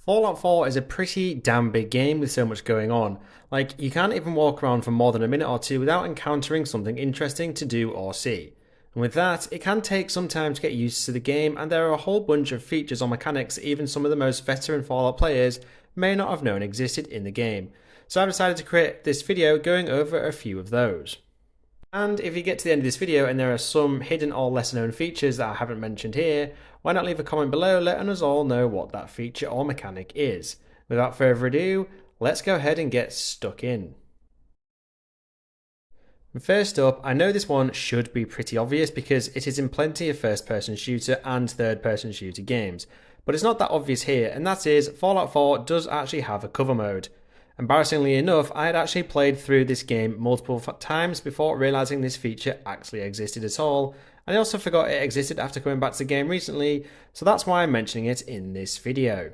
Fallout 4 is a pretty damn big game with so much going on. Like, you can't even walk around for more than a minute or two without encountering something interesting to do or see. And with that, it can take some time to get used to the game, and there are a whole bunch of features or mechanics that even some of the most veteran Fallout players may not have known existed in the game. So I've decided to create this video going over a few of those. And if you get to the end of this video and there are some hidden or lesser known features that I haven't mentioned here, why not leave a comment below letting us all know what that feature or mechanic is. Without further ado, let's go ahead and get stuck in. First up, I know this one should be pretty obvious because it is in plenty of first person shooter and third person shooter games, but it's not that obvious here, and that is Fallout 4 does actually have a cover mode. Embarrassingly enough, I had actually played through this game multiple times before realising this feature actually existed at all, and I also forgot it existed after coming back to the game recently, so that's why I'm mentioning it in this video.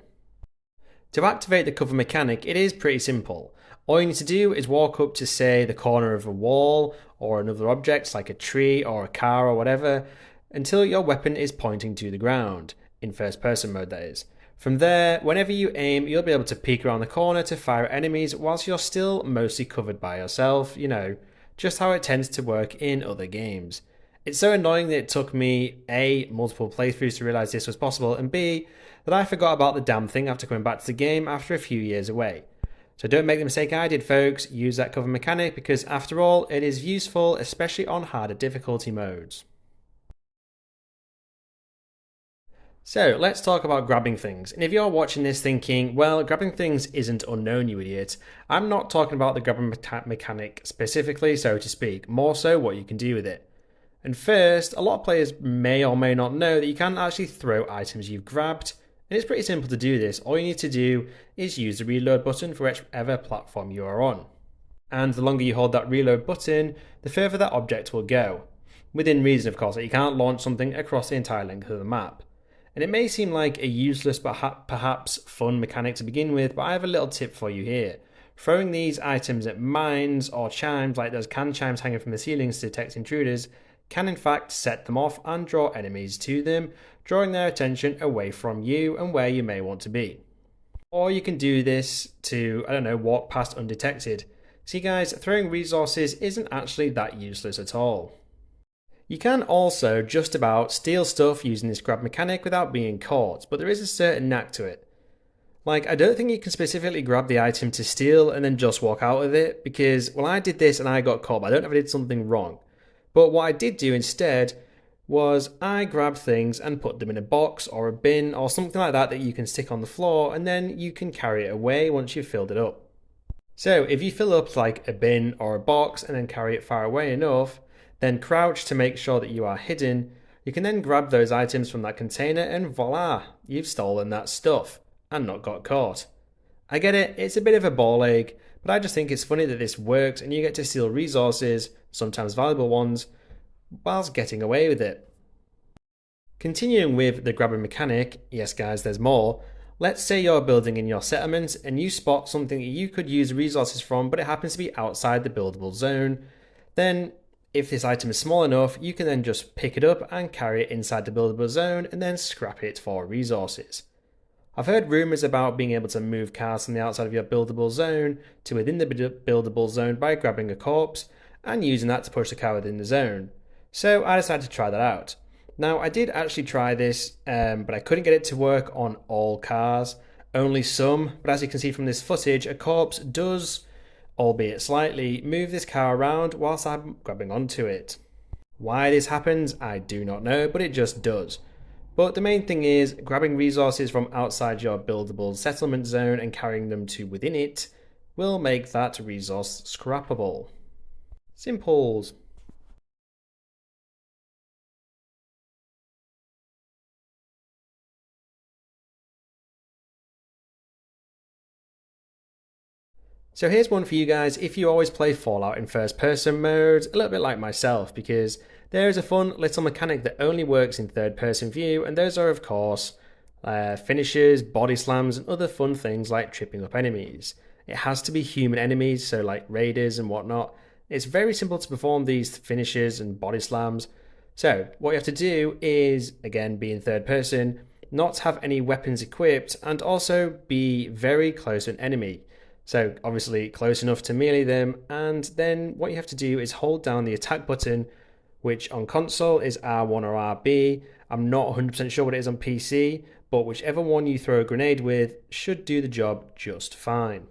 To activate the cover mechanic, it is pretty simple. All you need to do is walk up to, say, the corner of a wall or another object like a tree or a car or whatever, until your weapon is pointing to the ground, in first person mode that is. From there, whenever you aim, you'll be able to peek around the corner to fire at enemies whilst you're still mostly covered by yourself, just how it tends to work in other games. It's so annoying that it took me A, multiple playthroughs to realise this was possible, and B, that I forgot about the damn thing after coming back to the game after a few years away. So don't make the mistake I did, folks, use that cover mechanic because after all, it is useful, especially on harder difficulty modes. So let's talk about grabbing things. And if you're watching this thinking, well, grabbing things isn't unknown, you idiot, I'm not talking about the grabbing mechanic specifically, so to speak, more so what you can do with it. And first, a lot of players may or may not know that you can actually throw items you've grabbed, and it's pretty simple to do this. All you need to do is use the reload button for whichever platform you are on. And the longer you hold that reload button, the further that object will go. Within reason, of course, that you can't launch something across the entire length of the map. And it may seem like a useless but perhaps fun mechanic to begin with, but I have a little tip for you here. Throwing these items at mines or chimes, like those can chimes hanging from the ceilings to detect intruders, can in fact set them off and draw enemies to them, drawing their attention away from you and where you may want to be. Or you can do this to, walk past undetected. See guys, throwing resources isn't actually that useless at all. You can also just about steal stuff using this grab mechanic without being caught, but there is a certain knack to it. Like, I don't think you can specifically grab the item to steal and then just walk out with it, because, well, I did this and I got caught, but I don't know if I did something wrong. But what I did do instead was I grabbed things and put them in a box or a bin or something like that that you can stick on the floor, and then you can carry it away once you've filled it up. So if you fill up like a bin or a box and then carry it far away enough, then crouch to make sure that you are hidden, you can then grab those items from that container and voila, you've stolen that stuff and not got caught. I get it, it's a bit of a ball ache, but I just think it's funny that this works and you get to steal resources, sometimes valuable ones, whilst getting away with it. Continuing with the grabbing mechanic, yes guys, there's more. Let's say you're building in your settlement and you spot something that you could use resources from, but it happens to be outside the buildable zone. Then, if this item is small enough, you can then just pick it up and carry it inside the buildable zone and then scrap it for resources. I've heard rumours about being able to move cars from the outside of your buildable zone to within the buildable zone by grabbing a corpse and using that to push the car within the zone. So I decided to try that out. Now I did actually try this, but I couldn't get it to work on all cars, only some, but as you can see from this footage, a corpse does, albeit slightly, move this car around whilst I'm grabbing onto it. Why this happens, I do not know, but it just does. But the main thing is, grabbing resources from outside your buildable settlement zone and carrying them to within it will make that resource scrappable. Simples. So here's one for you guys if you always play Fallout in first person mode, a little bit like myself, because there is a fun little mechanic that only works in third person view, and those are of course finishes, body slams and other fun things like tripping up enemies. It has to be human enemies, so like raiders and whatnot. It's very simple to perform these finishes and body slams. So what you have to do is, again, be in third person, not have any weapons equipped, and also be very close to an enemy. So, obviously, close enough to melee them, and then what you have to do is hold down the attack button, which on console is R1 or RB. I'm not 100% sure what it is on PC, but whichever one you throw a grenade with should do the job just fine.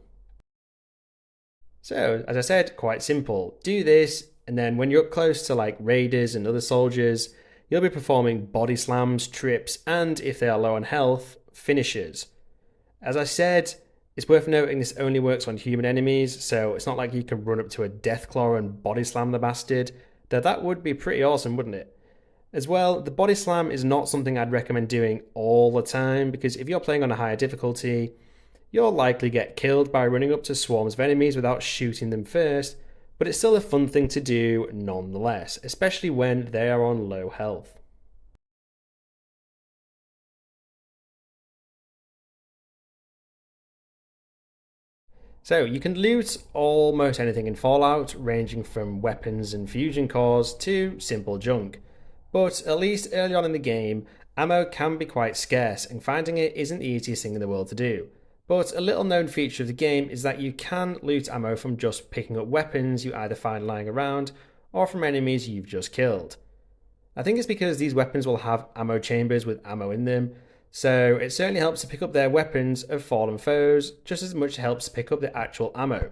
So, as I said, quite simple. Do this, and then when you're up close to like raiders and other soldiers, you'll be performing body slams, trips, and if they are low on health, finishes. As I said, it's worth noting this only works on human enemies, so it's not like you can run up to a Deathclaw and body slam the bastard, though that would be pretty awesome, wouldn't it? As well, the body slam is not something I'd recommend doing all the time because if you're playing on a higher difficulty, you'll likely get killed by running up to swarms of enemies without shooting them first, but it's still a fun thing to do nonetheless, especially when they are on low health. So, you can loot almost anything in Fallout, ranging from weapons and fusion cores to simple junk. But at least early on in the game, ammo can be quite scarce, and finding it isn't the easiest thing in the world to do. But a little known feature of the game is that you can loot ammo from just picking up weapons you either find lying around or from enemies you've just killed. I think it's because these weapons will have ammo chambers with ammo in them, so it certainly helps to pick up their weapons of fallen foes just as much as it helps to pick up the actual ammo.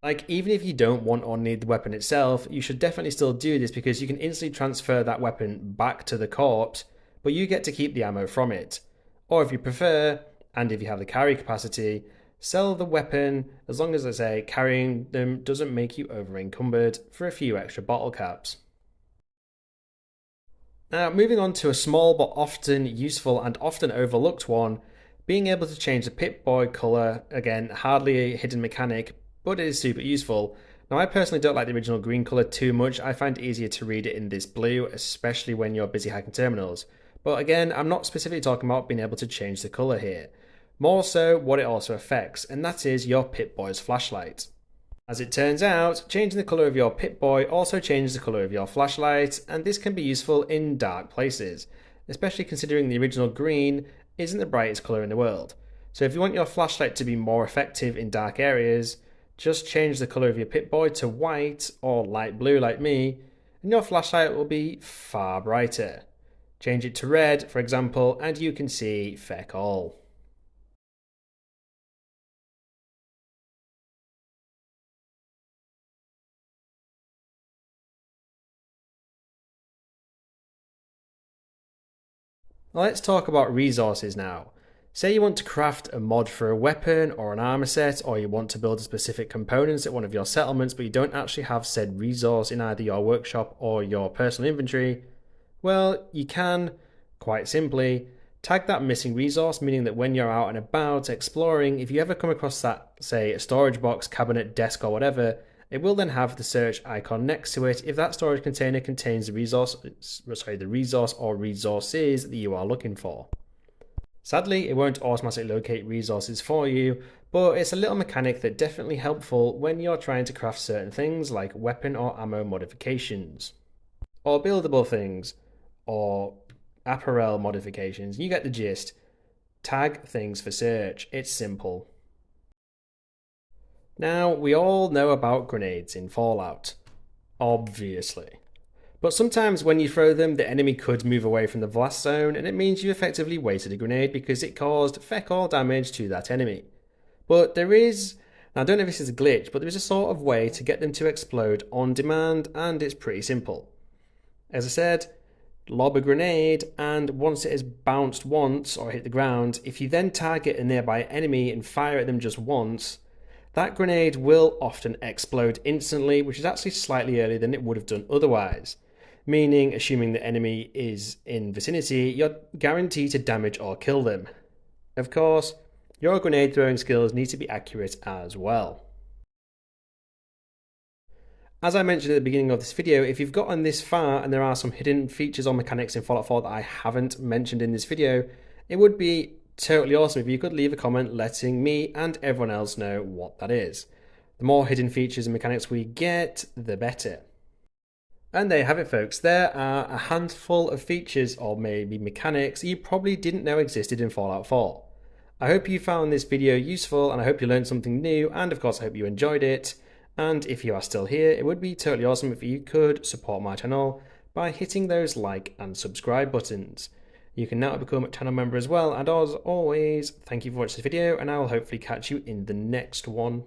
Like, even if you don't want or need the weapon itself, you should definitely still do this because you can instantly transfer that weapon back to the corpse, but you get to keep the ammo from it. Or if you prefer, and if you have the carry capacity, sell the weapon as long as, I say, carrying them doesn't make you over encumbered for a few extra bottle caps. Now, moving on to a small but often useful and often overlooked one, being able to change the pip-boy colour, again, hardly a hidden mechanic, but it is super useful. Now, I personally don't like the original green colour too much. I find it easier to read it in this blue, especially when you're busy hacking terminals. But again, I'm not specifically talking about being able to change the colour here. More so what it also affects, and that is your Pip-Boy's flashlight. As it turns out, changing the colour of your Pip-Boy also changes the colour of your flashlight, and this can be useful in dark places, especially considering the original green isn't the brightest colour in the world. So if you want your flashlight to be more effective in dark areas, just change the colour of your Pip-Boy to white or light blue like me, and your flashlight will be far brighter. Change it to red, for example, and you can see feck all. Let's talk about resources now. Say you want to craft a mod for a weapon or an armor set, or you want to build a specific components at one of your settlements, but you don't actually have said resource in either your workshop or your personal inventory. Well, you can, quite simply, tag that missing resource, meaning that when you're out and about exploring, if you ever come across that, say, a storage box, cabinet, desk, or whatever, it will then have the search icon next to it if that storage container contains the resource or resources that you are looking for. Sadly, it won't automatically locate resources for you, but it's a little mechanic that's definitely helpful when you're trying to craft certain things like weapon or ammo modifications, or buildable things, or apparel modifications. You get the gist. Tag things for search. It's simple. Now, we all know about grenades in Fallout. Obviously. But sometimes when you throw them, the enemy could move away from the blast zone, and it means you effectively wasted a grenade because it caused feck all damage to that enemy. But there is, now I don't know if this is a glitch, but there is a sort of way to get them to explode on demand, and it's pretty simple. As I said, lob a grenade, and once it has bounced once or hit the ground, if you then target a nearby enemy and fire at them just once, that grenade will often explode instantly, which is actually slightly earlier than it would have done otherwise. Meaning, assuming the enemy is in vicinity, you're guaranteed to damage or kill them. Of course, your grenade throwing skills need to be accurate as well. As I mentioned at the beginning of this video, if you've gotten this far and there are some hidden features or mechanics in Fallout 4 that I haven't mentioned in this video, it would be totally awesome if you could leave a comment letting me and everyone else know what that is. The more hidden features and mechanics we get, the better. And there you have it, folks. There are a handful of features or maybe mechanics you probably didn't know existed in Fallout 4. I hope you found this video useful and I hope you learned something new, and of course I hope you enjoyed it. And if you are still here, it would be totally awesome if you could support my channel by hitting those like and subscribe buttons. You can now become a channel member as well, and as always, thank you for watching this video and I will hopefully catch you in the next one.